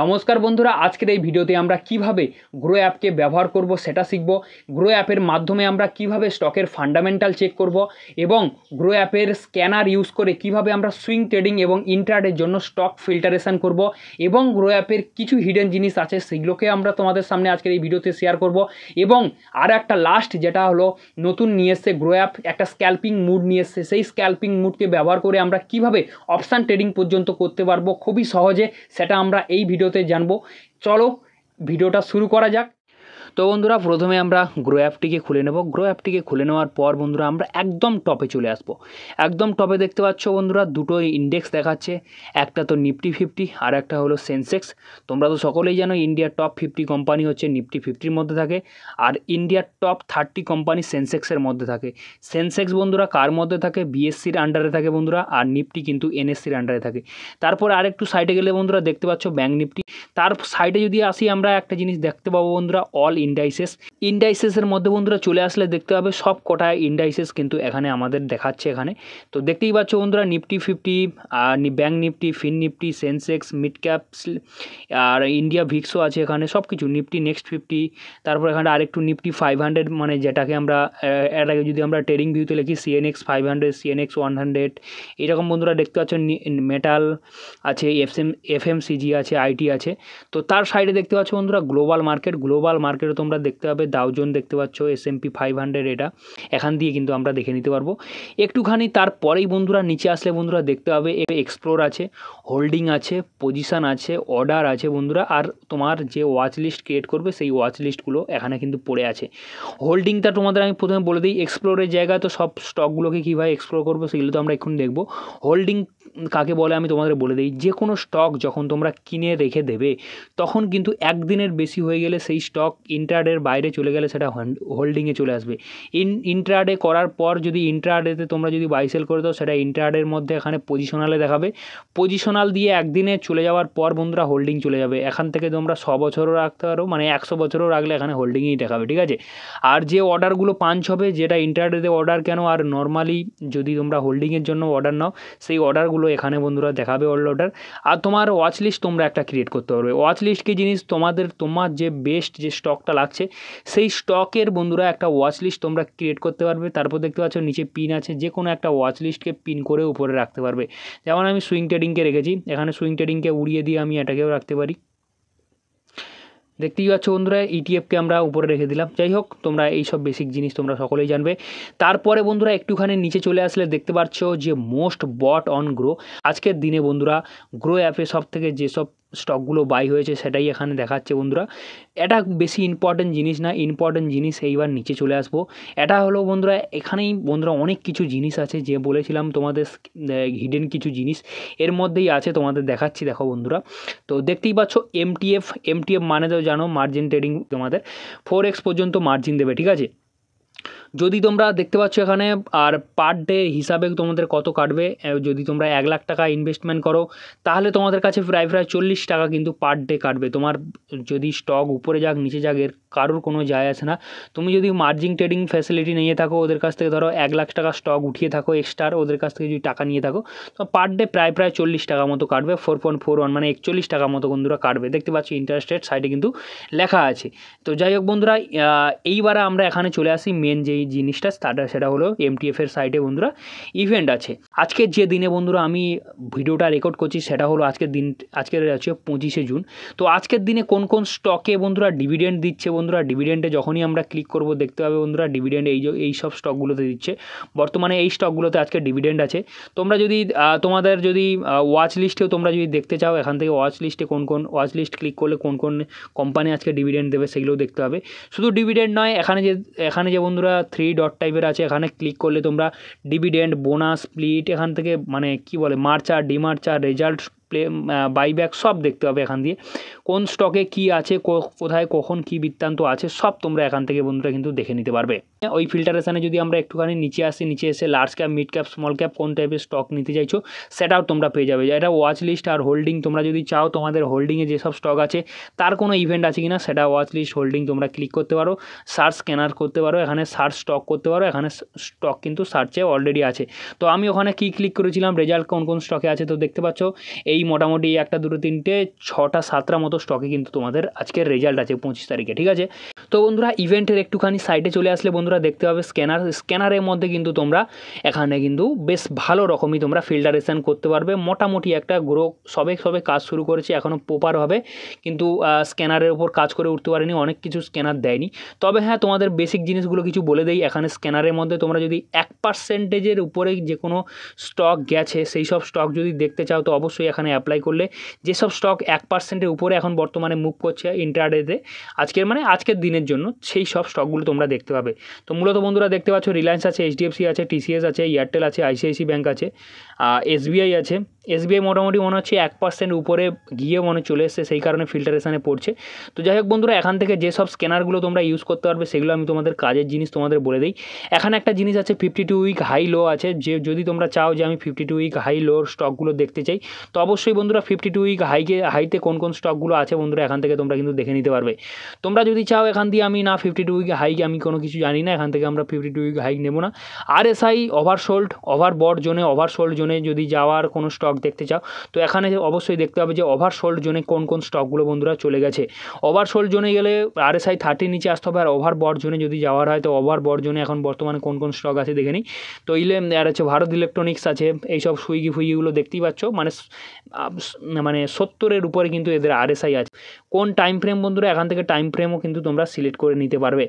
নমস্কার বন্ধুরা, আজকের এই ভিডিওতে আমরা কিভাবে গ্রো অ্যাপকে ব্যবহার করব সেটা শিখব। গ্রো অ্যাপের মাধ্যমে আমরা কিভাবে স্টকের ফান্ডামেন্টাল চেক করব এবং গ্রো অ্যাপের স্ক্যানার ইউজ করে কিভাবে আমরা সুইং ট্রেডিং এবং ইন্ট্রাডের জন্য স্টক ফিল্টারেশন করব এবং গ্রো অ্যাপের কিছু হিডেন জিনিস আছে সেগুলোকে আমরা তোমাদের সামনে আজকের এই ভিডিওতে শেয়ার করব। এবং আর একটা লাস্ট যেটা হলো নতুন নিয়ে এসছে গ্রো অ্যাপ, একটা স্ক্যাল্পিং মুড নিয়ে এসছে। সেই স্ক্যাল্পিং মুডকে ব্যবহার করে আমরা কিভাবে অপশান ট্রেডিং পর্যন্ত করতে পারবো খুবই সহজে, সেটা আমরা এই ভিডিওতে জানবো। চলো ভিডিওটা শুরু করা যাক। তো বন্ধুরা, প্রথমে আমরা গ্রো অ্যাপটিকে খুলে নেব। গ্রো অ্যাপটিকে খুলে নেওয়ার পর বন্ধুরা আমরা একদম টপে চলে আসব। একদম টপে দেখতে পাচ্ছ বন্ধুরা দুটো ইন্ডেক্স দেখাচ্ছে, একটা তো নিফটি 50 আর একটা হলো সেন্সেক্স। তোমরা তো সকলেই জানো ইন্ডিয়ার টপ 50 কোম্পানি হচ্ছে নিফটি 50-র মধ্যে থাকে, আর ইন্ডিয়ার টপ 30 কোম্পানি সেন্সেক্সের মধ্যে থাকে। সেন্সেক্স বন্ধুরা কার মধ্যে থাকে? বিএসসির আন্ডারে থাকে বন্ধুরা, আর নিফটি কিন্তু এনএসসির আন্ডারে থাকে। তারপর আরেকটু সাইডে গেলে বন্ধুরা দেখতে পাচ্ছ ব্যাঙ্ক নিফটি। তার সাইডে যদি আসি আমরা একটা জিনিস দেখতে পাবো বন্ধুরা, অল ইন্ডাইসেসের মধ্যে বন্ধুরা চলে আসলে দেখতে পাবে সব কটা ইন্ডাইসেস কিন্তু এখানে আমাদের দেখাচ্ছে এখানে। তো দেখতেই পাচ্ছ বন্ধুরা নিফটি 50, ব্যাঙ্ক নিফটি, ফিন নিফটি, সেন্সেক্স, মিড ক্যাপস, আর ইন্ডিয়া ভিক্সও আছে এখানে, সব কিছু নিফটি নেক্সট 50। তারপর এখানে আরেকটু নিফটি 500, মানে যেটাকে আমরা এর আগে যদি আমরা ট্রেডিং ভিউতে লিখি সিএনএক্স 500, সিএনএক্স 100, এরকম বন্ধুরা দেখতে পাচ্ছ। মেটাল আছে, এফএমসিজি আছে, আইটি আছে। তো তার সাইডে দেখতে পাচ্ছ বন্ধুরা গ্লোবাল মার্কেটে তোমরা দেখতে পাবে ডাউজোন দেখতে পাচ্ছ, S&P 500, এটা এখান দিয়ে কিন্তু আমরা দেখে নিতে পারবো একটুখানি। তারপরেই বন্ধুরা নিচে আসলে বন্ধুরা দেখতে পাবে এক্সপ্লোর আছে, হোল্ডিং আছে, পজিশান আছে, অর্ডার আছে বন্ধুরা, আর তোমার যে ওয়াচ লিস্ট ক্রিয়েট করবে সেই ওয়াচ লিস্টগুলো এখানে কিন্তু পড়ে আছে। হোল্ডিংটা তোমাদের আমি প্রথমে বলে দিই, এক্সপ্লোরের জায়গায় তো সব স্টকগুলোকে কীভাবে এক্সপ্লোর করবো সেগুলো তো আমরা এখন দেখবো। হোল্ডিং কাকে বলে আমি তোমাদের বলে দিই, যে কোনো স্টক যখন তোমরা কিনে রেখে দেবে তখন কিন্তু একদিনের বেশি হয়ে গেলে সেই স্টক ইন্ট্রাডের বাইরে চলে গেলে সেটা হোল্ডিংয়ে চলে আসবে। ইন্ট্রাডে করার পর যদি ইন্ট্রাডেতে তোমরা যদি বাই সেল করে দাও সেটা ইন্ট্রাডের মধ্যে এখানে পজিশনালে দেখাবে। পজিশনাল দিয়ে একদিনে চলে যাওয়ার পর বন্ধুরা হোল্ডিং চলে যাবে। এখান থেকে তোমরা 100 বছরও রাখতে পারো, মানে 100 বছরও রাখলে এখানে হোল্ডিংয়েই দেখাবে, ঠিক আছে। আর যে অর্ডারগুলো পাঞ্চ হবে, যেটা ইন্ট্রাডেতে অর্ডার কেন আর নর্মালি যদি তোমরা হোল্ডিংয়ের জন্য অর্ডার নাও সেই অর্ডারগুলো এখানে বন্ধুরা দেখাবে অল অর্ডার। আর তোমার ওয়াচ লিস্ট তোমরা একটা ক্রিয়েট করতে পারবে। ওয়াচ লিস্ট কি জিনিস? তোমার যে বেস্ট যে স্টকটা লাগছে সেই স্টকের বন্ধুরা একটা ওয়াচ লিস্ট তোমরা ক্রিয়েট করতে পারবে। তারপর দেখতে পাচ্ছ নিচে পিন আছে, যে কোনো একটা ওয়াচ লিস্টকে পিন করে উপরে রাখতে পারবে। যেমন আমি সুইং ট্রেডিংকে রেখেছি, এখানে সুইং ট্রেডিংকে উড়িয়ে দিয়ে আমি এটাকেও রাখতে পারি। দেখতেই পাচ্ছ বন্ধুরা ইটিএফকে আমরা উপরে রেখে দিলাম। যাই হোক, তোমরা এই সব বেসিক জিনিস তোমরা সকলেই জানবে। তারপরে বন্ধুরা একটুখানি নিচে চলে আসলে দেখতে পাচ্ছ যে মোস্ট বট অন গ্রো। আজকের দিনে বন্ধুরা গ্রো অ্যাপে সব থেকে যেসব স্টকগুলো বাই হয়েছে সেটাই এখানে দেখাচ্ছে বন্ধুরা। এটা বেশি ইম্পর্টেন্ট জিনিস না, ইম্পর্টেন্ট জিনিস এইবার নিচে চলে আসবো। এটা হলো বন্ধুরা এখানেই বন্ধুরা অনেক কিছু জিনিস আছে, যে বলেছিলাম তোমাদের হিডেন কিছু জিনিস এর মধ্যেই আছে, তোমাদের দেখাচ্ছি। দেখো বন্ধুরা, তো দেখতেই পাচ্ছ এমটিএফ মানে তো জানো মার্জিন ট্রেডিং, তোমাদের 4x পর্যন্ত মার্জিন দেবে, ঠিক আছে। যদি তোমরা দেখতে পাচ্ছ এখানে, আর পার ডে হিসাবে তোমাদের কত কাটবে, যদি তোমরা 1 লাখ টাকা ইনভেস্টমেন্ট করো তাহলে তোমাদের কাছে প্রায় 40 টাকা কিন্তু পার ডে কাটবে। তোমার যদি স্টক উপরে যাক নিচে যাক এর কারোর কোনো যায় আসে না। তুমি যদি মার্জিন ট্রেডিং ফ্যাসিলিটি নিয়ে থাকো, ওদের কাছ থেকে ধরো 1 লাখ টাকা স্টক উঠিয়ে থাকো এক্সট্রা, ওদের কাছ থেকে যদি টাকা নিয়ে থাকো তো পার ডে প্রায় 40 টাকা মতো কাটবে। 4.41 মানে 41 টাকা মতো বন্ধুরা কাটবে। দেখতে পাচ্ছ ইন্টারেস্ট রেট সাইডে কিন্তু লেখা আছে। তো যাই হোক বন্ধুরা, এইবারে আমরা এখানে চলে আসি মেন যেই জিনিসটা সেটা হলো এমটিএফের সাইডে বন্ধুরা ইভেন্ট আছে। আজকের যে দিনে বন্ধুরা আমি ভিডিওটা রেকর্ড করছি সেটা হলো আজকের হচ্ছে 25শে জুন। তো আজকের দিনে কোন কোন স্টকে বন্ধুরা ডিভিডেন্ড দিচ্ছে বন্ধুরা, ডিভিডেন্ডে যখনই আমরা ক্লিক করব দেখতে পাবে বন্ধুরা ডিভিডেন্ড এই সব স্টকগুলোতে দিচ্ছে। বর্তমানে এই স্টকগুলোতে আজকে ডিভিডেন্ড আছে। তোমরা যদি তোমাদের যদি ওয়াচ লিস্টেও তোমরা যদি দেখতে চাও, এখান থেকে ওয়াচ লিস্টে ওয়াচ লিস্ট ক্লিক করলে কোন কোন কোম্পানি আজকে ডিভিডেন্ড দেবে সেগুলোও দেখতে হবে। শুধু ডিভিডেন্ড নয়, এখানে যে বন্ধুরা 3 ডট টাইপের আছে, এখানে ক্লিক করলে তোমরা ডিভিডেন্ড, বোনাস, স্প্লিট, এখান থেকে মানে কি বলে মার্চার, ডিমার্চার, রেজাল্ট, বাইব্যাক সব দেখতে হবে। এখান দিয়ে কোন স্টকে কি আছে, কোথায় কখন কি বৃত্তান্ত আছে সব তোমরা এখান থেকে বন্ধুরা কিন্তু দেখে নিতে পারবে। ওই ফিল্টারেশানে যদি আমরা একটুখানি নিচে আসি, নিচে এসে large cap, mid cap, small cap কোন টাইপের স্টক নিতে চাইছো সেটাও তোমরা পেয়ে যাবে। এটা ওয়াচ লিস্ট আর হোল্ডিং, তোমরা যদি চাও তোমাদের হোল্ডিংয়ে যেসব স্টক আছে তার কোনো ইভেন্ট আছে কিনা সেটা ওয়াচ লিস্ট, হোল্ডিং তোমরা ক্লিক করতে পারো, সার্চ স্ক্যানার করতে পারো, এখানে সার্চ স্টক করতে পারো। এখানে স্টক কিন্তু সার্চে অলরেডি আছে। তো আমি ওখানে কি ক্লিক করেছিলাম, রেজাল্ট কোন কোন স্টকে আছে। তো দেখতে পাচ্ছ এই মোটামুটি 1 2 3 6টা 7টা মতো স্টকে কিন্তু তোমাদের আজকের রেজাল্ট আছে 25 তারিখে, ঠিক আছে। তো বন্ধুরা ইভেন্টের একটুখানি সাইডে চলে আসলে বন্ধুরা দেখতে পাবে স্ক্যানারের মধ্যে কিন্তু তোমরা এখানে কিন্তু বেশ ভালো রকমই তোমরা ফিল্টারেশন করতে পারবে। মোটামুটি একটা গ্রো সবে কাজ শুরু করেছে, এখনও প্রপার হবে কিন্তু স্ক্যানারের উপর কাজ করে উঠতে পারেনি, অনেক কিছু স্ক্যানার দেয়নি। তবে হ্যাঁ, তোমাদের বেসিক জিনিসগুলো কিছু বলে দেই। এখানে স্ক্যানারের মধ্যে তোমরা যদি 1% উপরে যে কোনো স্টক গেছে সেই সব স্টক যদি দেখতে চাও তো অবশ্যই এখানে অ্যাপ্লাই করলে যেসব স্টক 1%-এর উপরে এখন বর্তমানে মুভ করছে ইন্ট্রাডেতে আজকের দিনের জন্য, সেই সব স্টকগুলো তোমরা দেখতে পাবে। তো মূলত বন্ধুরা দেখতে পাচ্ছ রিলায়েন্স আছে, এইচডিএফসি আছে, টিসিএস আছে, এয়ারটেল আছে, আইসিআইসি ব্যাঙ্ক আছে, এসবিআই আছে। এসবিআই মোটামুটি মনে হচ্ছে 1% উপরে গিয়ে চলে এসছে, সেই কারণে ফিল্টারেশানে পড়ছে। তো যাই হোক বন্ধুরা, এখান থেকে যেসব স্ক্যানারগুলো তোমরা ইউজ করতে পারবে সেগুলো আমি তোমাদের কাজের জিনিস তোমাদের বলে দিই। এখানে একটা জিনিস আছে 52 উইক হাই লো আছে, যে যদি তোমরা চাও যে আমি 52 উইক হাই লোর স্টকগুলো দেখতে চাই তো অবশ্যই বন্ধুরা 52 উইক হাইতে কোন স্টকগুলো আছে বন্ধুরা এখান থেকে তোমরা কিন্তু দেখে নিতে পারবে। তোমরা যদি চাও এখান দিয়ে আমি না 52 উইক হাই আমি কোনো কিছু জানি না, এখান থেকে আমরা 52 উইক হাই নেব না। আরএসআই ওভারবট জোনে যদি যাওয়ার কোনো স্টক দেখতে চাও তো এখানে অবশ্যই দেখতে হবে যে ওভারসোল্ড জোনে কোন স্টকগুলো বন্ধুরা চলে গেছে। ওভারসোল্ড জোনে গেলে আরএসআই 30 নিচে আসতে হবে, আর ওভারবট জোনে যদি যাওয়ার হয় তো ওভারবট জোনে এখন বর্তমানে কোন স্টক আছে দেখে নিই। তো আর হচ্ছে ভারত ইলেকট্রনিক্স আছে, এইসব সুইগিগুলো দেখতেই পাচ্ছ, মানে 70-এর উপরে কিন্তু এদের আরএসআই আছে। কোন টাইম ফ্রেম বন্ধুরা, এখান থেকে টাইম ফ্রেমও কিন্তু তোমরা সিলেক্ট করে নিতে পারবে।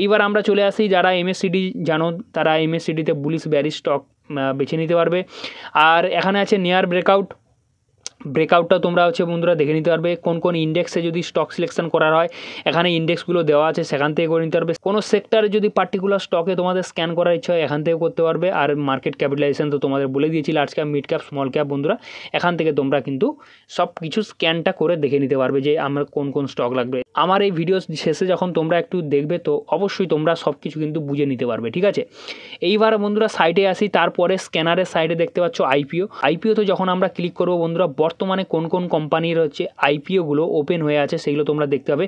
এইবার আমরা চলে আসি, যারা এমএসসিডি জানো তারা এমএসসিডিতে বুলিশ ব্যারিশ স্টক বেছে নিতে পারবে। আর এখানে আছে নিয়ার ব্রেকআউটটা তোমরা বন্ধুরা দেখে নিতে পারবে। কোন ইন্ডেক্সে যদি স্টক সিলেকশন করার হয় এখানে ইন্ডেক্সগুলো দেওয়া আছে, সেখান থেকে করে নিতে পারবে। কোনো সেক্টরে যদি পার্টিকুলার স্টকে তোমাদের স্ক্যান করার ইচ্ছা হয় এখান থেকে করতে পারবে। আর মার্কেট ক্যাপিটালাইজেশন তো তোমাদের বলে দিয়েছি, large cap, mid cap, small cap বন্ধুরা এখান থেকে তোমরা কিন্তু সব কিছু স্ক্যানটা করে দেখে নিতে পারবে যে আমার কোন স্টক লাগবে। আমার এই ভিডিও শেষে যখন তোমরা একটু দেখবে তো অবশ্যই তোমরা সব কিছু কিন্তু বুঝে নিতে পারবে, ঠিক আছে। এইবার বন্ধুরা সাইডে আসি, তারপরে স্ক্যানারের সাইডে দেখতে পাচ্ছ আইপিওতে যখন আমরা ক্লিক করবো বন্ধুরা বর্তমানে কোন কোম্পানির আইপিওগুলো ওপেন হয়ে আছে সেগুলো তোমরা দেখতে পাবে।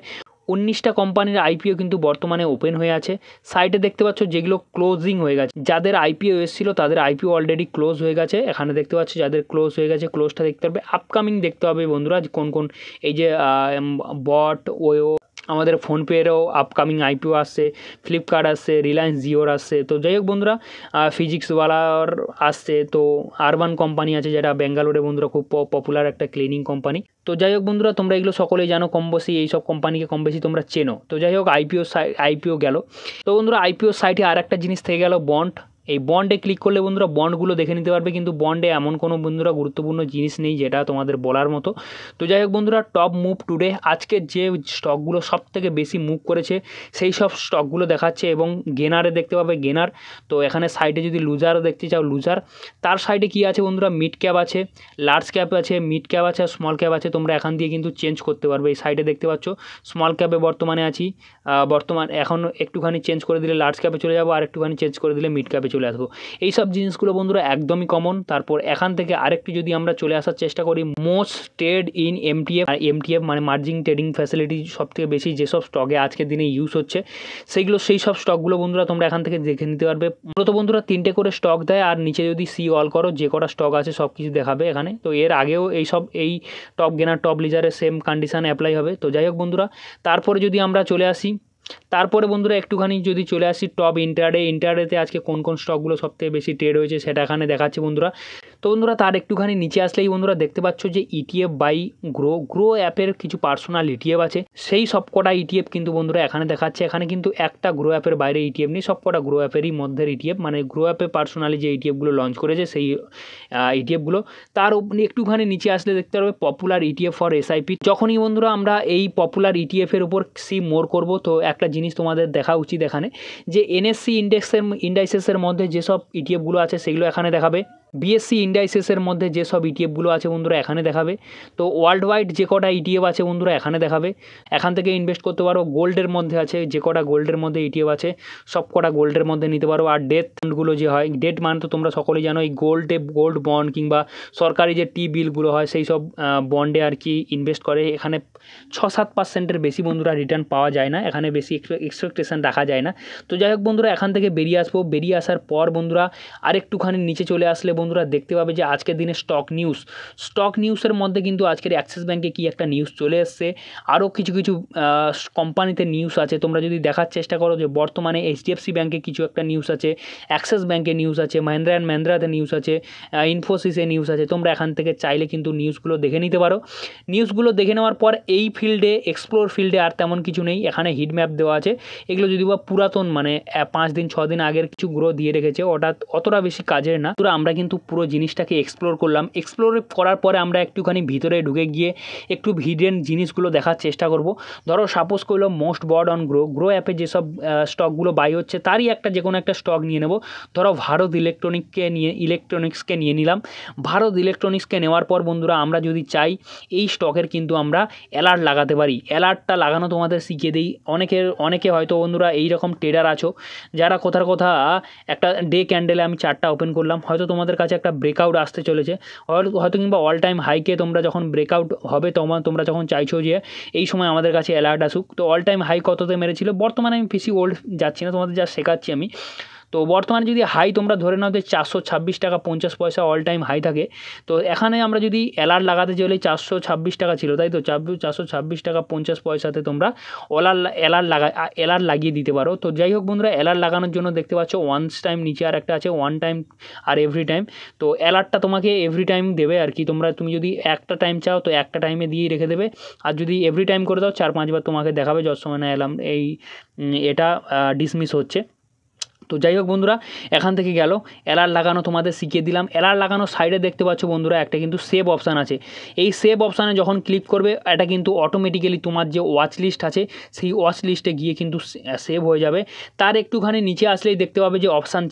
19টা কোম্পানির আইপিও কিন্তু বর্তমানে ওপেন হয়ে আছে। সাইডে দেখতে পাচ্ছ যেগুলো ক্লোজিং হয়ে গেছে, যাদের আইপিও এসেছিলো তাদের আইপিও অলরেডি ক্লোজ হয়ে গেছে। এখানে দেখতে পাচ্ছ যাদের ক্লোজ হয়ে গেছে ক্লোজটা দেখতে পাবে। আপকামিং দেখতে হবে বন্ধুরা কোন এই যে বট ওয়ো, আমাদের ফোনপেরও আপকামিং আইপিও আসছে, ফ্লিপকার্ট আসছে, রিলায়েন্স জিওর আসছে। তো যাই হোক বন্ধুরা ফিজিক্সওয়ালার আসছে, তো আরবান কোম্পানি আছে যেটা ব্যাঙ্গালোরে বন্ধুরা খুব পপুলার একটা ক্লিনিং কোম্পানি। তো যাই হোক বন্ধুরা তোমরা এগুলো সকলেই জানো, কম বেশি এইসব কোম্পানিকে কম বেশি তোমরা চেনো। তো যাই হোক আইপিও গেল। তো বন্ধুরা আইপিও সাইটে আর একটা জিনিস থেকে গেল বন্ড। এই বন্ডে ক্লিক করলে বন্ধুরা বন্ডগুলো দেখে নিতে পারবে, কিন্তু বন্ডে এমন কোনো বন্ধুরা গুরুত্বপূর্ণ জিনিস নেই যেটা তোমাদের বলার মতো। তো যাই হোক বন্ধুরা টপ মুভ টুডে আজকের যে স্টকগুলো সব থেকে বেশি মুভ করেছে সেই সব স্টকগুলো দেখাচ্ছে, এবং গেনারে দেখতে পাবে গেনার। তো এখানে সাইডে যদি লুজারও দেখতে চাও লুজার, তার সাইডে কি আছে বন্ধুরা মিড ক্যাপ আছে, লার্জ ক্যাপ আছে, মিড ক্যাপ আছে, স্মল ক্যাপ আছে। তোমরা এখান দিয়ে কিন্তু চেঞ্জ করতে পারবে। এই সাইডে দেখতে পাচ্ছ স্মল ক্যাপে বর্তমানে আছি, এখন একটুখানি চেঞ্জ করে দিলে লার্জ ক্যাপে চলে যাবো, আর একটুখানি চেঞ্জ করে দিলে মিড ক্যাপে চলে আসবো। এই সব জিনিসগুলো বন্ধুরা একদমই কমন। তারপর এখান থেকে আরেকটি যদি আমরা চলে আসার চেষ্টা করি, মোস্ট ট্রেড ইন এমটিএফ মানে মার্জিন ট্রেডিং ফ্যাসিলিটি সবথেকে বেশি যেসব স্টকে আজকের দিনে ইউজ হচ্ছে সেই সব স্টকগুলো বন্ধুরা তোমরা এখান থেকে দেখে নিতে পারবে। মূলত বন্ধুরা 3টে করে স্টক দেয়, আর নিচে যদি সি অল করো যে কটা স্টক আছে সব কিছু দেখাবে এখানে। তো এর আগেও এই টপ গেনার টপ লিজারের সেম কন্ডিশন অ্যাপ্লাই হবে। তো যাই হোক বন্ধুরা তারপরে যদি আমরা চলে আসি, তারপরে বন্ধুরা একটুখানি যদি চলে আসি টপ ইন্টারডেতে আজকে কোন স্টকগুলো সবথেকে বেশি ট্রেড হয়েছে সেটা এখানে দেখাচ্ছে বন্ধুরা। তো বন্ধুরা তার একটুখানি নিচে আসলেই বন্ধুরা দেখতে পাচ্ছ যে ইটিএফ বাই গ্রো অ্যাপের কিছু পার্সোনাল ইটিএফ আছে, সেই সবকটা ইটিএফ কিন্তু বন্ধুরা এখানে দেখাচ্ছে। এখানে কিন্তু একটা গ্রো অ্যাপের বাইরে ইটিএফ নেই, সবকটা গ্রো অ্যাপেরই মধ্যে ইটিএফ, মানে গ্রো অ্যাপে পার্সোনালি যে ইটিএফগুলো লঞ্চ করেছে সেই ইটিএফগুলো। তার একটুখানি নিচে আসলে দেখতে পারবে পপুলার ইটিএফ ফর এসআইপি। যখনই বন্ধুরা আমরা এই পপুলার ইটিএফের উপর সি মোর করব তো একটা জিনিস তোমাদের দেখা উচিত এখানে, যে এনএসসি ইন্ডাইসেসের মধ্যে যেসব ইটিএফগুলো আছে সেগুলো এখানে দেখাবে। বিএসসি ইন্ডাইসেসের মধ্যে যেসব ইটিএফগুলো আছে বন্ধুরা এখানে দেখাবে। তো ওয়ার্ল্ড ওয়াইড যে কটা ইটিএফ আছে বন্ধুরা এখানে দেখাবে, এখান থেকে ইনভেস্ট করতে পারো। গোল্ডের মধ্যে আছে যে কটা গোল্ডের মধ্যে ইটিএফ আছে সব কটা গোল্ডের মধ্যে নিতে পারো। আর ডেট ফান্ডগুলো যে হয়, ডেট মানে তো তোমরা সকলেই জানো, এই গোল্ড বন্ড কিংবা সরকারি যে টি বিলগুলো হয় সেই সব বন্ডে আর কি ইনভেস্ট করে। এখানে 6-7% বেশি বন্ধুরা রিটার্ন পাওয়া যায় না, এখানে বেশি এক্সপেকটেশন রাখা যায় না। তো যাই হোক বন্ধুরা এখান থেকে বেরিয়ে আসার পর বন্ধুরা আরেকটুখানি নিচে চলে আসলে বন্ধুরা দেখতে পাবে যে আজকের দিনে স্টক নিউজের মধ্যে কিন্তু আজকের অ্যাক্সিস ব্যাঙ্কে কি একটা নিউজ চলে এসছে। আরও কিছু কিছু কোম্পানিতে নিউজ আছে, তোমরা যদি দেখার চেষ্টা করো যে বর্তমানে এইচডিএফসি ব্যাঙ্কে কিছু একটা নিউজ আছে, অ্যাক্সিস ব্যাঙ্কে নিউজ আছে, মাহিন্দ্রা অ্যান্ড মাহিন্দ্রাতে নিউজ আছে, ইনফোসিসে নিউজ আছে। তোমরা এখান থেকে চাইলে কিন্তু নিউজগুলো দেখে নিতে পারো। নিউজগুলো দেখে নেওয়ার পর এই ফিল্ডে এক্সপ্লোর ফিল্ডে আর তেমন কিছু নেই, এখানে হিট ম্যাপ দেওয়া আছে। এগুলো যদি বা পুরাতন মানে 5 দিন 6 দিন আগের কিছু গ্রো দিয়ে রেখেছে, ওটা অতটা বেশি কাজের না। তো আমরা কিন্তু পুরো জিনিসটাকে এক্সপ্লোর করলাম। এক্সপ্লোর করার পরে আমরা একটুখানি ভিতরে ঢুকে গিয়ে একটু হিডেন জিনিসগুলো দেখার চেষ্টা করব। ধরো সাপোজ করলো মোস্ট বড অন গ্রো অ্যাপে যেসব স্টকগুলো বাই হচ্ছে তারই একটা যে কোনো একটা স্টক নিয়ে নেব। ধরো ভারত ইলেকট্রনিক্সকে নিয়ে নিলাম। ভারত ইলেকট্রনিক্সকে নেওয়ার পর বন্ধুরা আমরা যদি চাই এই স্টকের কিন্তু আমরা অ্যালার্ট লাগাতে পারি। অ্যালার্টটা লাগানো তোমাদের শিখিয়ে দিই। অনেকে হয়তো বন্ধুরা এইরকম ট্রেডার আছো যারা কোথার কথা একটা ডে ক্যান্ডেলে আমি চার্টটা ওপেন করলাম, হয়তো তোমাদের কাছে একটা ব্রেকআউট আসতে চলেছে, হয়তো কিংবা অল টাইম হাইকে তোমরা যখন ব্রেকআউট হবে তোমরা যখন চাইছো যে এই সময় আমাদের কাছে অ্যালার্ট আসুক। তো অল টাইম হাই কততে মেরেছিল, বর্তমানে আমি বেশি ওল্ড যাচ্ছি না, তোমাদের যা শেখাচ্ছি আমি। তো বর্তমানে যদি হাই তোমরা ধরে নাও যে 426 টাকা 50 পয়সা অল টাইম হাই থাকে, তো এখানে আমরা যদি অ্যালার্ট লাগাতে চাইলে 426 টাকা ছিল, তাই তো 426 টাকা 50 পয়সাতে তোমরা অ্যালার্ট লাগিয়ে দিতে পারো। তো যাই হোক বন্ধুরা, অ্যালার্ট লাগানোর জন্য দেখতে পাচ্ছ ওয়ান্স টাইম নিচে আর একটা আছে ওয়ান টাইম আর এভরি টাইম। তো অ্যালার্টটা তোমাকে এভরি টাইম দেবে আর কি। তুমি যদি একটা টাইম চাও তো একটা টাইমে দিয়েই রেখে দেবে, আর যদি এভরি টাইম করে দাও 4-5 বার তোমাকে দেখাবে যত সময় না এটা ডিসমিস হচ্ছে। তো যাই হোক বন্ধুরা, এখান থেকে গেল অ্যালার্ট লাগানো তোমাদের শিখিয়ে দিলাম। অ্যালার্ট লাগানোর সাইডে দেখতে পাচ্ছ বন্ধুরা একটা কিন্তু সেভ অপশান আছে। এই সেভ অপশানে যখন ক্লিক করবে এটা কিন্তু অটোমেটিক্যালি তোমার যে ওয়াচ লিস্ট আছে সেই ওয়াচ লিস্টে গিয়ে কিন্তু সেভ হয়ে যাবে। তার একটুখানি নিচে আসলেই দেখতে পাবে যে অপশান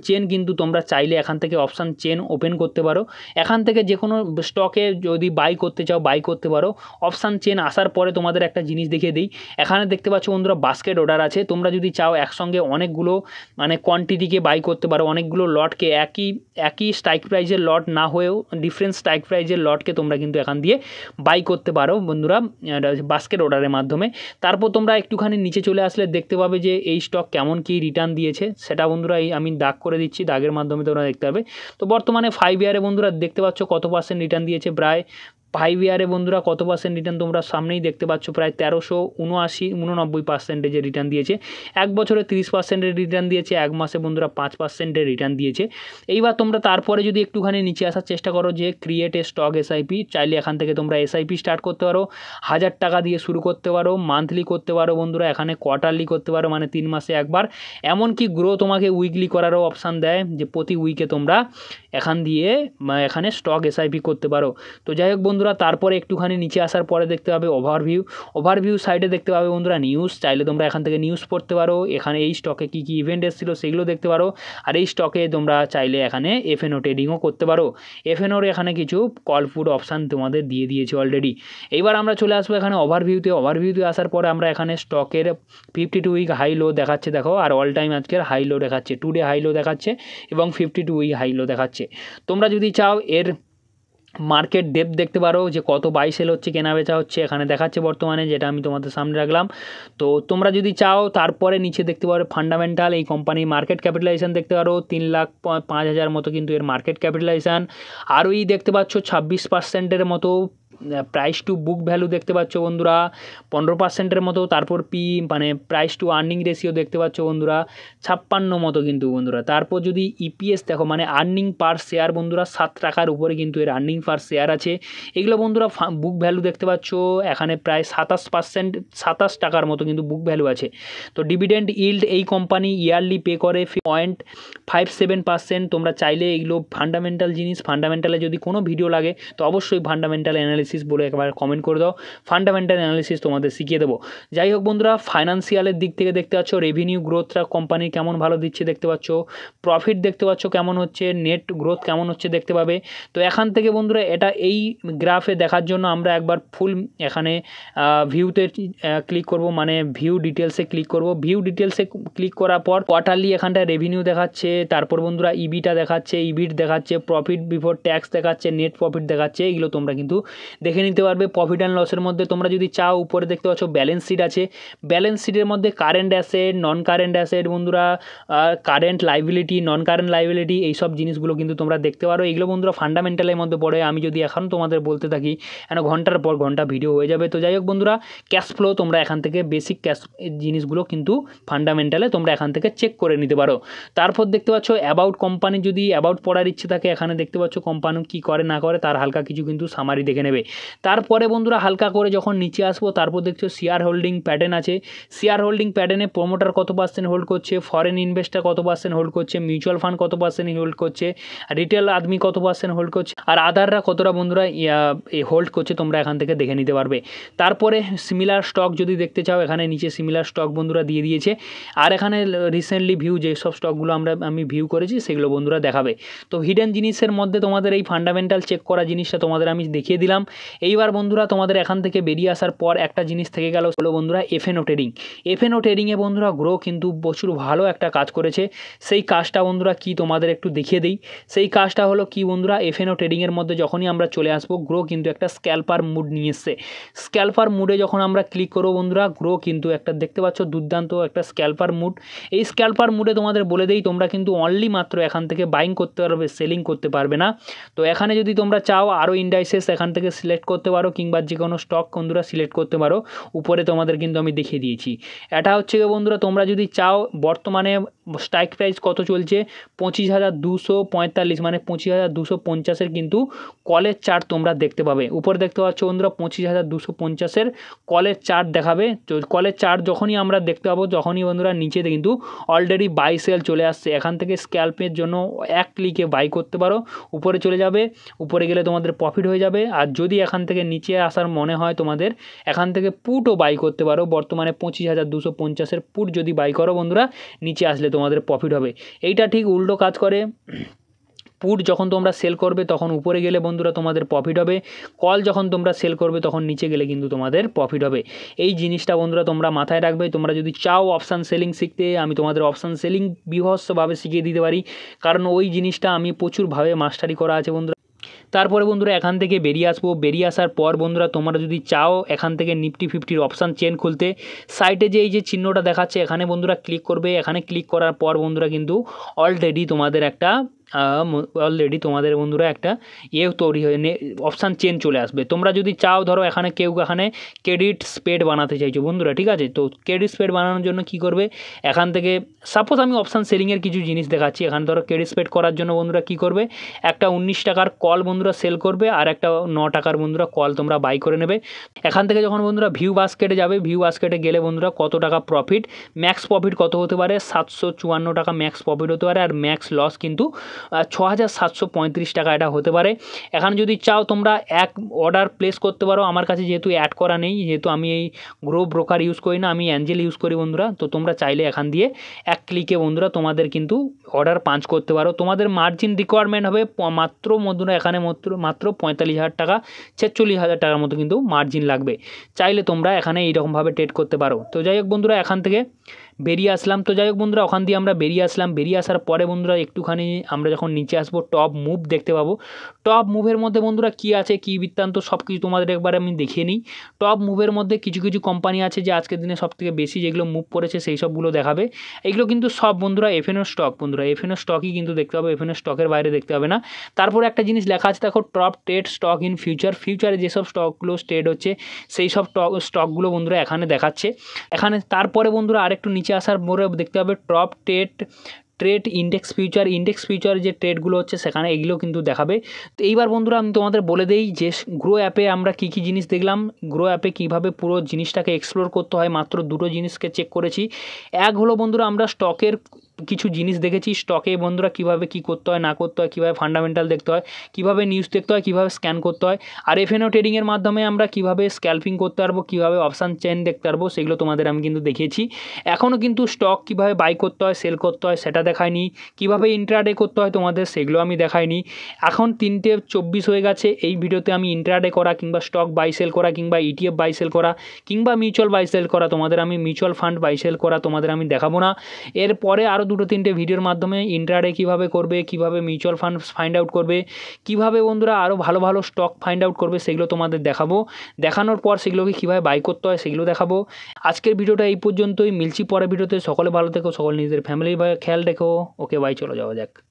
চেন কিন্তু তোমরা চাইলে এখান থেকে অপশান চেন ওপেন করতে পারো। এখান থেকে যে কোনো স্টকে যদি বাই করতে চাও বাই করতে পারো। অপশান চেন আসার পরে তোমাদের একটা জিনিস দেখিয়ে দিই। এখানে দেখতে পাচ্ছ বন্ধুরা বাস্কেট অর্ডার আছে। তোমরা যদি চাও একসঙ্গে অনেকগুলো মানে কোয়ান্টিটিকে বাই করতে পারো, অনেকগুলো লটকে একই স্ট্রাইক প্রাইজের লট না হয়েও ডিফারেন্ট স্ট্রাইক প্রাইজের লটকে তোমরা কিন্তু এখান দিয়ে বাই করতে পারো বন্ধুরা বাস্কেট অর্ডারের মাধ্যমে। তারপর তোমরা একটুখানি নিচে চলে আসলে দেখতে পাবে যে এই স্টক কেমন কি রিটার্ন দিয়েছে সেটা বন্ধুরা আমি দাগ করে দিচ্ছি, দাগের মাধ্যমে তোমরা দেখতে পাবে। তো বর্তমানে 5 ইয়ারে বন্ধুরা দেখতে পাচ্ছ কত % রিটার্ন দিয়েছে, প্রায় 5 ইয়ারে বন্ধুরা কত % রিটার্ন তোমরা সামনেই দেখতে পাচ্ছ, প্রায় 1379 রিটার্ন দিয়েছে। 1 বছরে 30% রিটার্ন দিয়েছে, 1 মাসে বন্ধুরা 5% রিটার্ন দিয়েছে। এইবার তোমরা তারপরে যদি একটুখানি নিচে আসার চেষ্টা করো যে ক্রিয়েট এ স্টক এসআইপি, চাইলে এখান থেকে তোমরা এসআইপি স্টার্ট করতে পারো। 1000 টাকা দিয়ে শুরু করতে পারো, মান্থলি করতে পারো বন্ধুরা, এখানে কোয়ার্টারলি করতে পারো মানে 3 মাসে একবার। এমনকি গ্রো তোমাকে উইকলি করারও অপশান দেয় যে প্রতি উইকে তোমরা এখানে স্টক এসআইপি করতে পারো। তো যাই হোক বন্ধুরা, তারপরে একটুখানি নিচে আসার পরে দেখতে পাবে ওভারভিউ সাইডে দেখতে পাবে বন্ধুরা নিউজ, চাইলে তোমরা এখান থেকে নিউজ পড়তে পারো। এখানে এই স্টকে কী কী ইভেন্ট এসেছিলো সেগুলো দেখতে পারো। আর এই স্টকে তোমরা চাইলে এখানে এফএনও ট্রেডিংও করতে পারো। এফএনওর এখানে কিছু কল পুট অপশান তোমাদের দিয়ে দিয়েছে অলরেডি। এইবার আমরা চলে আসবো এখানে ওভারভিউতে আসার পরে আমরা এখানে স্টকের 52 উইক হাই লো দেখাচ্ছে দেখো, আর অল টাইম আজকের হাই লো দেখাচ্ছে, টুডে হাই লো দেখাচ্ছে এবং 52 উইক হাই লো দেখাচ্ছে। তোমরা যদি চাও এর মার্কেট ডেপথ দেখতে পারো যে কত বাই সেল হচ্ছে কেনা বেচা হচ্ছে, এখানে দেখাচ্ছে বর্তমানে, যেটা আমি তোমাদের সামনে রাখলাম। তো তোমরা যদি চাও তারপরে নিচে দেখতে পারো ফান্ডামেন্টাল, এই কোম্পানির মার্কেট ক্যাপিটালাইজেশন দেখতে পারো 3,05,000 মতো কিন্তু এর মার্কেট ক্যাপিটালাইজেশন। আরও দেখতে পাচ্ছ 26% মতো প্রাইস টু বুক ভ্যালু দেখতে পাচ্ছ বন্ধুরা, 15% মতো। তারপর প্রাইস টু আর্নিং রেশিও দেখতে পাচ্ছ বন্ধুরা 56 মতো কিন্তু বন্ধুরা। তারপর যদি ইপিএস দেখো মানে আর্নিং পার শেয়ার বন্ধুরা 7 টাকার উপরে কিন্তু এর আর্নিং পার শেয়ার আছে। এগুলো বন্ধুরা বুক ভ্যালু দেখতে পাচ্ছ এখানে প্রায় 27 টাকার মতো কিন্তু বুক ভ্যালু আছে। তো ডিভিডেন্ড ইল্ড এই কোম্পানি ইয়ারলি পে করে 0.57%। তোমরা চাইলে এগুলো ফান্ডামেন্টাল জিনিস, ফান্ডামেন্টালে যদি কোনো ভিডিও লাগে তো অবশ্যই ফান্ডামেন্টাল অ্যানালিসিস বলে একবার কমেন্ট করে দাও, ফান্ডামেন্টাল অ্যানালিসিস তোমাদের শিখিয়ে দেবো। যাই হোক বন্ধুরা, ফাইন্যান্সিয়ালের দিক থেকে দেখতে পাচ্ছ রেভিনিউ গ্রোথটা কোম্পানির কেমন ভালো দিচ্ছে দেখতে পাচ্ছ, প্রফিট দেখতে পাচ্ছ কেমন হচ্ছে, নেট গ্রোথ কেমন হচ্ছে দেখতে পাবে। তো এখান থেকে বন্ধুরা এই গ্রাফে দেখার জন্য আমরা একবার ফুল এখানে ভিউতে ক্লিক করব, মানে ভিউ ডিটেলসে ক্লিক করব। ভিউ ডিটেলসে ক্লিক করার পর কোয়ার্টারলি এখানটায় রেভিনিউ দেখাচ্ছে, তারপর বন্ধুরা ইবিটা দেখাচ্ছে, ইবিট দেখাচ্ছে, প্রফিট বিফোর ট্যাক্স দেখাচ্ছে, নেট প্রফিট দেখাচ্ছে। এগুলো তোমরা কিন্তু দেখে নিতে পারবে। প্রফিট অ্যান্ড লসের মধ্যে তোমরা যদি চাও উপরে দেখতে পাচ্ছ ব্যালেন্স শিট আছে, ব্যালেন্স শিটের মধ্যে current asset, non current asset বন্ধুরা, current liability, non current liability, এইসব জিনিসগুলো কিন্তু তোমরা দেখতে পারো। এগুলো বন্ধুরা ফান্ডামেন্টালের মধ্যে পড়ে। আমি যদি এখন তোমাদের বলতে থাকি ঘন্টার পর ঘন্টা ভিডিও হয়ে যাবে। তো যাই হোক বন্ধুরা, ক্যাশ ফ্লো তোমরা এখান থেকে বেসিক ক্যাশ জিনিসগুলো কিন্তু ফান্ডামেন্টালে তোমরা এখান থেকে চেক করে নিতে পারো। তারপর দেখতে পাচ্ছ অ্যাবাউট কোম্পানি, যদি অ্যাবাউট পড়ার ইচ্ছে থাকে এখানে দেখতে পাচ্ছ কোম্পানি কী করে না করে তার হালকা কিছু কিন্তু সামারি দেখে নেবে। তারপরে বন্ধুরা হালকা করে যখন নিচে আসবো তারপর দেখছো শেয়ার হোল্ডিং প্যাটার্ন আছে। শেয়ার হোল্ডিং প্যাটার্নে প্রোমোটার কত % হোল্ড করছে, ফরেন ইনভেস্টার কত % হোল্ড করছে, মিউচুয়াল ফান্ড কত % হোল্ড করছে, রিটেল আদমি কত % হোল্ড করছে, আর আদাররা কতটা বন্ধুরা হোল্ড করছে তোমরা এখান থেকে দেখে নিতে পারবে। তারপরে সিমিলার স্টক যদি দেখতে চাও এখানে নিচে সিমিলার স্টক বন্ধুরা দিয়ে দিয়েছে। আর এখানে রিসেন্টলি ভিউ যেসব স্টকগুলো আমি ভিউ করেছি সেগুলো বন্ধুরা দেখাবে। তো হিডেন জিনিসের মধ্যে তোমাদের এই ফান্ডামেন্টাল চেক করা জিনিসটা তোমাদের আমি দেখিয়ে দিলাম। এইবার বন্ধুরা তোমাদের এখান থেকে বেরিয়ে আসার পর একটা জিনিস থেকে গেল হলো বন্ধুরা এফএনও ট্রেডিং। এফএনও ট্রেডিংয়ে বন্ধুরা গ্রো কিন্তু প্রচুর ভালো একটা কাজ করেছে। সেই কাজটা বন্ধুরা কি তোমাদের একটু দেখিয়ে দিই। সেই কাজটা হলো কি বন্ধুরা, এফএনও ট্রেডিংয়ের মধ্যে যখনই আমরা চলে আসবো গ্রো কিন্তু একটা স্ক্যালপার মুড নিয়ে এসছে। স্ক্যালপার মুডে যখন আমরা ক্লিক করবো বন্ধুরা গ্রো কিন্তু একটা দেখতে পাচ্ছ দুর্দান্ত একটা স্ক্যালপার মুড। এই স্ক্যালপার মুডে তোমাদের বলে দেই তোমরা কিন্তু অনলি মাত্র এখান থেকে বাইং করতে পারবে, সেলিং করতে পারবে না। তো এখানে যদি তোমরা চাও আরও ইন্ডাইসেস এখান থেকে সিলেক্ট করতে পারো কিংবা যে কোনো স্টক বন্ধুরা সিলেক্ট করতে পারো। উপরে তোমাদের কিন্তু আমি দেখিয়ে দিয়েছি। এটা হচ্ছে বন্ধুরা তোমরা যদি চাও বর্তমানে স্ট্রাইক প্রাইস কত চলছে 25,245 মানে 25,250 কিন্তু কলের চার্ট তোমরা দেখতে পাবে। উপরে দেখতে পাচ্ছ বন্ধুরা 25,250 কলের চার্ট দেখাবে। তো কলের চার্ট যখনই আমরা দেখতে পাবো তখনই বন্ধুরা নিচেতে কিন্তু অলরেডি বাই সেল চলে আসছে। এখান থেকে স্ক্যাল্পের জন্য এক ক্লিকে বাই করতে পারো, উপরে চলে যাবে, উপরে গেলে তোমাদের প্রফিট হয়ে যাবে। আর যদি এখান থেকে নিচে আসার মনে হয় তোমাদের এখান থেকে পুটও বাই করতে পারো। বর্তমানে 25,250 পুট যদি বাই করো বন্ধুরা নিচে আসলে তোমাদের প্রফিট হবে। এইটা ঠিক উল্টো কাজ করে। পুট যখন তোমরা সেল করবে তখন উপরে গেলে বন্ধুরা তোমাদের প্রফিট হবে, কল যখন তোমরা সেল করবে তখন নিচে গেলে কিন্তু তোমাদের প্রফিট হবে। এই জিনিসটা বন্ধুরা তোমরা মাথায় রাখবে। তোমরা যদি চাও অপশান সেলিং শিখতে আমি তোমাদের অপশান সেলিং বিভৎসভাবে শিখিয়ে দিতে পারি, কারণ ওই জিনিসটা আমি প্রচুরভাবে মাস্টারি করা আছে বন্ধুরা। তারপরে বন্ধুরা এখান থেকে বেরিয়ে আসবো। বেরিয়ে আসার পর বন্ধুরা তোমরা যদি চাও এখান থেকে নিফটি 50 অপশান চেন খুলতে সাইটে যে এই যে চিহ্নটা দেখাচ্ছে এখানে বন্ধুরা ক্লিক করবে। এখানে ক্লিক করার পর বন্ধুরা কিন্তু অলরেডি তোমাদের বন্ধুরা একটা তৈরি হয়ে অপশান চেন চলে আসবে। তোমরা যদি চাও ধরো এখানে ক্রেডিট স্প্রেড বানাতে চাইছো বন্ধুরা, ঠিক আছে। তো ক্রেডিট স্প্রেড বানানোর জন্য কি করবে, এখান থেকে সাপোজ আমি অপশান সেলিংয়ের কিছু জিনিস দেখাচ্ছি। এখানে ধরো ক্রেডিট স্প্রেড করার জন্য বন্ধুরা কি করবে, একটা 19 টাকার কল বন্ধুরা সেল করবে আর একটা 9 টাকার বন্ধুরা কল তোমরা বাই করে নেবে। এখান থেকে যখন বন্ধুরা ভিউ বাস্কেটে যাবে, ভিউ বাস্কেটে গেলে বন্ধুরা কত টাকা প্রফিট, ম্যাক্স প্রফিট কত হতে পারে 754 টাকা ম্যাক্স প্রফিট হতে পারে। আর ম্যাক্স লস কিন্তু 6,735 টাকা এটা হতে পারে। এখানে যদি চাও তোমরা এক অর্ডার প্লেস করতে পারো। আমার কাছে যেহেতু অ্যাড করা নেই, যেহেতু আমি এই গ্রো ব্রোকার ইউজ করি না, আমি অ্যাঞ্জেল ইউজ করি বন্ধুরা। তো তোমরা চাইলে এখান দিয়ে এক ক্লিকে বন্ধুরা তোমাদের কিন্তু অর্ডার পাঞ্চ করতে পারো। তোমাদের মার্জিন রিকোয়ারমেন্ট হবে মাত্র বন্ধুরা এখানে মাত্র 45,000 টাকা 46,000 টাকার মতো কিন্তু মার্জিন লাগবে। চাইলে তোমরা এখানে এইরকমভাবে ট্রেড করতে পারো। তো যাই হোক বন্ধুরা এখান থেকে বেরিয়ে আসলাম। তো যাই হোক বন্ধুরা ওখান দিয়ে আমরা বেরিয়ে আসলাম। বেরিয়ে আসার পরে বন্ধুরা একটুখানি আমরা যখন নিচে আসবো টপ মুভ দেখতে পাবো। টপ মুভের মধ্যে বন্ধুরা কী আছে কী বৃত্তান্ত সব কিছু তোমাদের একবার আমি দেখিয়ে নিই। টপ মুভের মধ্যে কিছু কিছু কোম্পানি আছে যে আজকের দিনে সবথেকে বেশি যেগুলো মুভ করেছে সেই সবগুলো দেখাবে। এগুলো কিন্তু সব বন্ধুরা এফএনও স্টক বন্ধুরা, এফএনও স্টকই কিন্তু দেখতে হবে, এফএনও স্টকের বাইরে দেখতে হবে না। তারপরে একটা জিনিস লেখা আছে দেখো টপ ট্রেড স্টক ইন ফিউচারে যেসব স্টকগুলো ট্রেড হচ্ছে সেই সব স্টকগুলো বন্ধুরা এখানে দেখাচ্ছে। এখানে তারপরে বন্ধুরা আরেকটু নিচে আসার পরে দেখতে হবে টপ ট্রেড ইন্ডেক্স ফিউচার যে ট্রেডগুলো হচ্ছে সেখানে এগুলো কিন্তু দেখাবে। তো এইবার বন্ধুরা আমি তোমাদের বলে দেই যে গ্রো অ্যাপে আমরা কী কী জিনিস দেখলাম, গ্রো অ্যাপে কীভাবে পুরো জিনিসটাকে এক্সপ্লোর করতে হয়। মাত্র দুটো জিনিসকে চেক করেছি। এক হলো বন্ধুরা আমরা স্টকের কিছু জিনিস দেখেছি, স্টকে বন্ধুরা কীভাবে কী করতে হয় না করতে হয়, কীভাবে ফান্ডামেন্টাল দেখতে হয়, কীভাবে নিউজ দেখতে হয়, কীভাবে স্ক্যান করতে হয়। আর এফএনও ট্রেডিংয়ের মাধ্যমে আমরা কীভাবে স্ক্যাল্পিং করতে পারবো, কীভাবে অপশান চেন দেখতে পারবো সেগুলো তোমাদের আমি কিন্তু দেখিয়েছি। এখনও কিন্তু স্টক কীভাবে বাই করতে হয় সেল করতে হয় সেটা দেখায়নি, কীভাবে ইন্ট্রাডে করতে হয় তোমাদের সেগুলো আমি দেখাইনি। এখন 3:24 হয়ে গেছে। এই ভিডিওতে আমি ইন্ট্রাডে করা কিংবা স্টক বাই সেল করা কিংবা ইটিএফ বাই সেল করা কিংবা মিউচুয়াল বাই সেল করা তোমাদের আমি মিউচুয়াল ফান্ড বাই সেল করা তোমাদের আমি দেখাবো না। এরপরে আরও দুটো তিনটে ভিডিওর মাধ্যমে ইন্ট্রাডে কীভাবে করবে, কীভাবে মিউচুয়াল ফান্ড ফাইন্ড আউট করবে, কীভাবে বন্ধুরা আরও ভালো ভালো স্টক ফাইন্ড আউট করবে সেগুলো তোমাদের দেখাবো। দেখানোর পর সেগুলোকে কীভাবে বাই করতে হয় সেগুলো দেখাবো। আজকের ভিডিওটা এই পর্যন্তই, মিলছি পরের ভিডিওতে। সকলে ভালো থেকো, সকল নিজেদের ফ্যামিলির খেয়াল রেখো। ওকে বাই, চলে যাওয়া যাক।